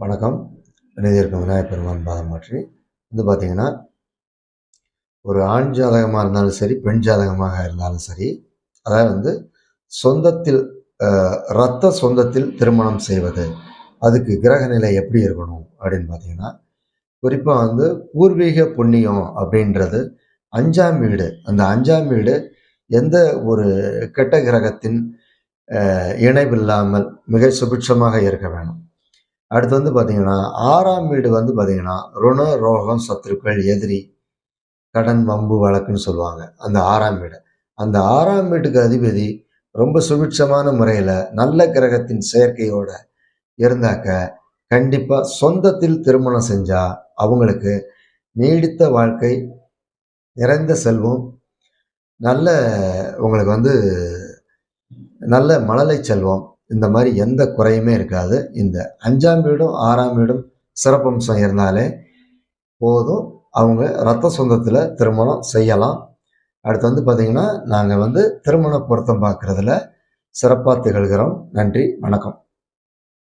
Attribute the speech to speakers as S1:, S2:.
S1: வணக்கம். இணைந்திருக்கும் விநாயகப் பெருமான் பாதம் மாற்றி பார்த்தீங்கன்னா, ஒரு ஆண் ஜாதகமாக இருந்தாலும் சரி, பெண் ஜாதகமாக இருந்தாலும் சரி, அதாவது சொந்தத்தில் இரத்த சொந்தத்தில் திருமணம் செய்வது, அதுக்கு கிரக நிலை எப்படி இருக்கணும் அப்படின்னு பார்த்தீங்கன்னா, குறிப்பாக பூர்வீக புண்ணியம் அப்படின்றது 5ஆம் வீடு. அந்த 5ஆம் வீடு எந்த ஒரு கெட்ட கிரகத்தின் இணைவில்லாமல் மிக சுபிட்சமாக இருக்க வேணும். அடுத்து பார்த்தீங்கன்னா 6ஆம் வீடு பார்த்தீங்கன்னா ருண ரோகம் சத்துருக்கள் எதிரி கடன் வம்பு வழக்குன்னு சொல்லுவாங்க. அந்த 6ஆம் வீடு, அந்த 6ஆம் வீட்டுக்கு அதிபதி ரொம்ப சுபிட்சமான முறையில் நல்ல கிரகத்தின் செயற்கையோட இருந்தாக்க கண்டிப்பாக சொந்தத்தில் திருமணம் செஞ்சால் அவங்களுக்கு நீடித்த வாழ்க்கை, நிறைந்த செல்வம், நல்ல உங்களுக்கு நல்ல மழலை செல்வம், இந்த மாதிரி எந்த குறையுமே இருக்காது. இந்த 5ஆம் வீடும் 6ஆம் வீடும் சிறப்பம்சம் இருந்தாலே போதும், அவங்க இரத்த சொந்தத்தில் திருமணம் செய்யலாம். அடுத்து பார்த்தீங்கன்னா, நாங்கள் திருமண பொருத்தம் பார்க்குறதுல சிறப்பாக திகழ்கிறோம். நன்றி, வணக்கம்.